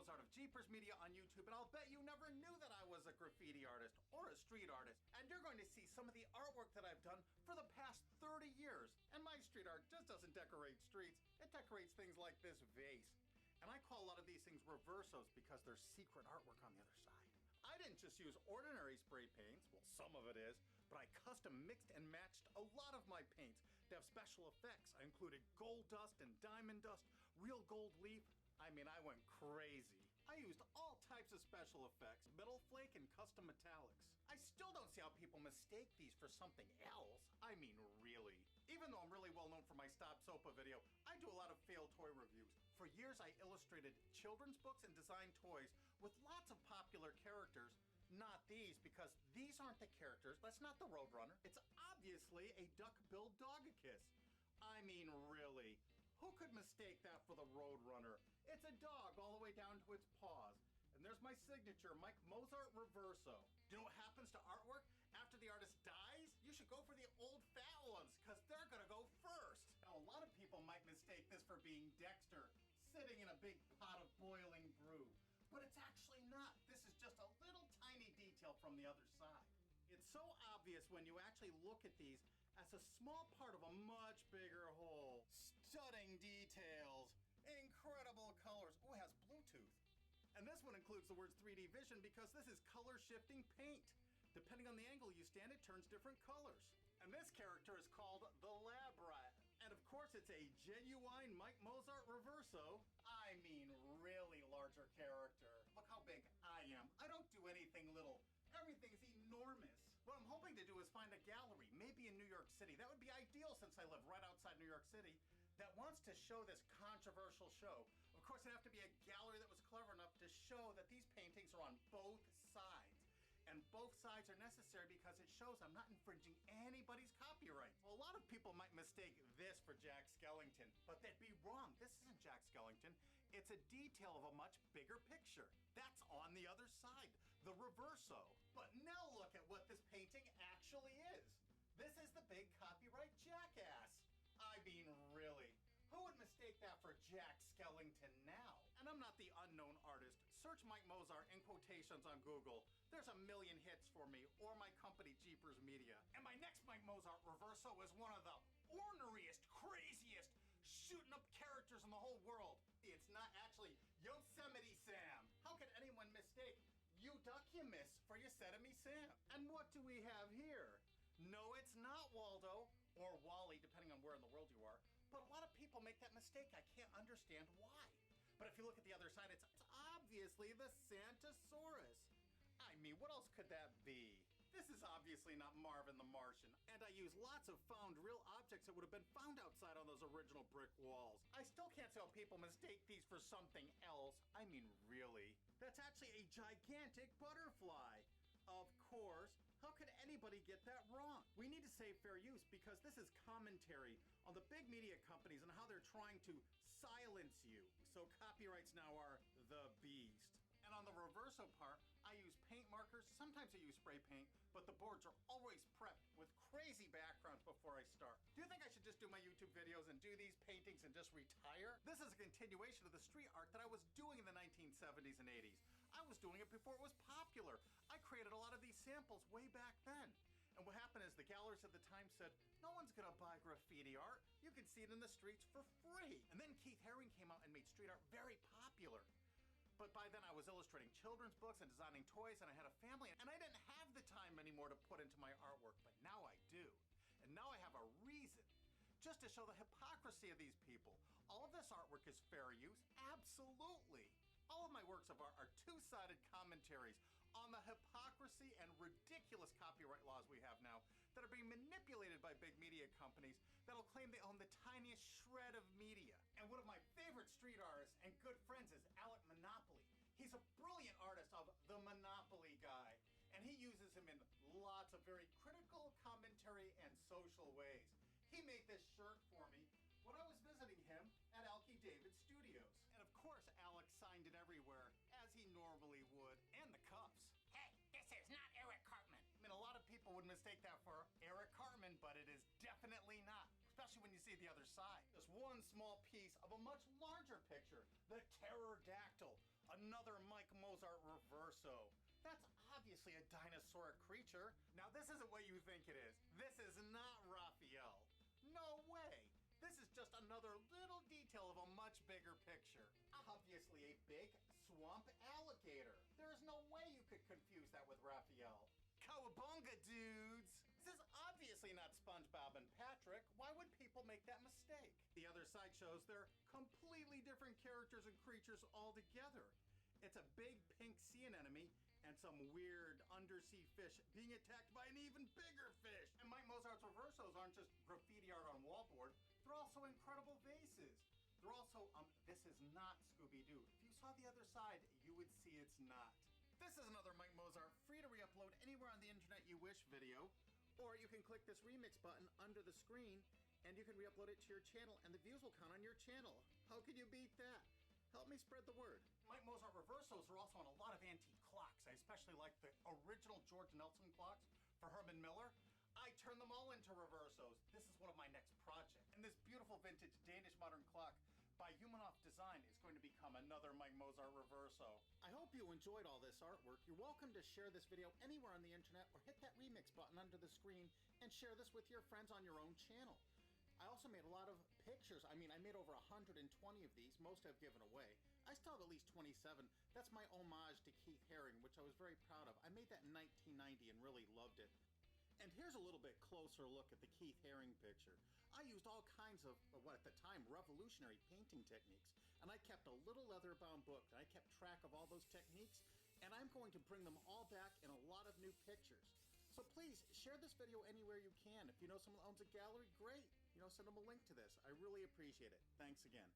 Mozart of JeepersMedia on YouTube, and I'll bet you never knew that I was a graffiti artist or a street artist. And you're going to see some of the artwork that I've done for the past 30 years. And my street art just doesn't decorate streets, it decorates things like this vase. And I call a lot of these things reversos because there's secret artwork on the other side. I didn't just use ordinary spray paints, well some of it is, but I custom mixed and matched a lot of my paints to have special effects. I included gold dust and diamond dust, real gold leaf. I mean, I went crazy. I used all types of special effects, metal flake and custom metallics. I still don't see how people mistake these for something else. I mean, really. Even though I'm really well known for my Stop Sopa video, I do a lot of failed toy reviews. For years, I illustrated children's books and designed toys with lots of popular characters. Not these, because these aren't the characters. That's not the Roadrunner. It's obviously a duck-billed dog-a-kiss. I mean, really. Who could mistake that for the Roadrunner? It's a dog all the way down to its paws. And there's my signature, Mozart Reverso. Do you know what happens to artwork after the artist dies? You should go for the old fat ones, because they're gonna go first. Now, a lot of people might mistake this for being Dexter, sitting in a big pot of boiling brew. But it's actually not. This is just a little tiny detail from the other side. It's so obvious when you actually look at these as a small part of a much bigger whole. Stunning details, incredible colors. Oh, it has Bluetooth. And this one includes the words 3D vision because this is color shifting paint. Depending on the angle you stand, it turns different colors. And this character is called the Lab Rat. And of course it's a genuine Mozart Reverso. I mean, really larger character. Look how big I am. I don't do anything little. Everything's enormous. What I'm hoping to do is find a gallery, maybe in New York City. That would be ideal since I live right outside New York City, that wants to show this controversial show. Of course, it'd have to be a gallery that was clever enough to show that these paintings are on both sides. And both sides are necessary because it shows I'm not infringing anybody's copyright. Well, a lot of people might mistake this for Jack Skellington, but they'd be wrong. This isn't Jack Skellington. It's a detail of a much bigger picture. That's on the other side, the Reverso. But now look at what this painting actually is. This is the big copyright jackass. I mean, really. Who would mistake that for Jack Skellington now? And I'm not the unknown artist. Search Mike Mozart in quotations on Google. There's a million hits for me, or my company, JeepersMedia. And my next Mike Mozart Reverso is one of the orneriest, craziest, shooting up characters in the whole world. It's not actually Yosemite Sam. How could anyone mistake You Duck You Miss for Yosemite Sam? And what do we have here? No, it's not Waldo, or Wally, depending on where in the world you are. But a lot of people make that mistake. I can't understand why. But if you look at the other side, it's obviously the Santosaurus. I mean, what else could that be? This is obviously not Marvin the Martian, and I use lots of found real objects that would have been found outside on those original brick walls. I still can't see how people mistake these for something else. I mean, really. That's actually a gigantic butterfly. Of course. How could anybody get that wrong? We need to save fair use because this is commentary on the big media companies and how they're trying to silence you. So copyrights now are the beast. And on the Reverso part, I use paint markers, sometimes I use spray paint, but the boards are always prepped with crazy backgrounds before I start. Do you think I should just do my YouTube videos and do these paintings and just retire? This is a continuation of the street art that I was doing in the 1970s and 80s. I was doing it before it was popular. I created a lot of these samples way back then. And what happened is the galleries at the time said, no one's gonna buy graffiti art. You can see it in the streets for free. And then Keith Haring came out and made street art very popular. But by then I was illustrating children's books and designing toys, and I had a family, and I didn't have the time anymore to put into my artwork, but now I do. And now I have a reason, just to show the hypocrisy of these people. All of this artwork is fair use, absolutely. All of my works of art are two-sided commentaries on the hypocrisy and ridiculous copyright laws we have now that are being manipulated by big media companies that'll claim they own the tiniest shred of media. And one of my favorite street artists and good friends is Alec Monopoly. He's a brilliant artist of the Monopoly guy, and he uses him in lots of very critical commentary and social ways. He made this shirt for me when I was visiting him at Alki David Studios. And of course, Alex signed it everywhere, as he normally would, and the cuffs. Hey, this is not Eric Cartman. I mean, a lot of people would mistake that for Eric Cartman, but it is definitely not, especially when you see the other side. Just one small piece of a much larger picture, the pterodactyl, a another Mike Mozart reverso. That's obviously a dinosauric creature. Now this isn't what you think it is. This is not Raphael. No way. This is just another little detail of a much bigger picture. Obviously a big swamp alligator. There is no way you could confuse that with Raphael. Cowabunga, dudes! This is obviously not SpongeBob and Patrick. Why would people make that mistake? The other side shows they're completely different characters and creatures altogether. It's a big pink sea anemone and some weird undersea fish being attacked by an even bigger fish. And Mike Mozart's reversos aren't just graffiti art on wallboard, they're also incredible vases. They're also, this is not Scooby-Doo. If you saw the other side, you would see it's not. This is another Mike Mozart free to re-upload anywhere on the internet you wish video, or you can click this remix button under the screen and you can re-upload it to your channel and the views will count on your channel. How can you beat that? Help me spread the word. Mike Mozart reversos are also on a lot of antique clocks. I especially like the original George Nelson clocks for Herman Miller. I turn them all into reversos. This is one of my next projects. And this beautiful vintage Danish modern clock by Humanoff Design is going to become another Mike Mozart reverso. I hope you enjoyed all this artwork. You're welcome to share this video anywhere on the internet or hit that remix button under the screen and share this with your friends on your own channel. I also made a lot of pictures. I made over 120 of these. Most I've given away. I still have at least 27. That's my homage to Keith Haring, which I was very proud of. I made that in 1990 and really loved it. And here's a little bit closer look at the Keith Haring picture. I used all kinds of, what at the time, revolutionary painting techniques. And I kept a little leather-bound book, and I kept track of all those techniques, and I'm going to bring them all back in a lot of new pictures. So please, share this video anywhere you can. If you know someone who owns a gallery, great. Send them a link to this. I really appreciate it. Thanks again.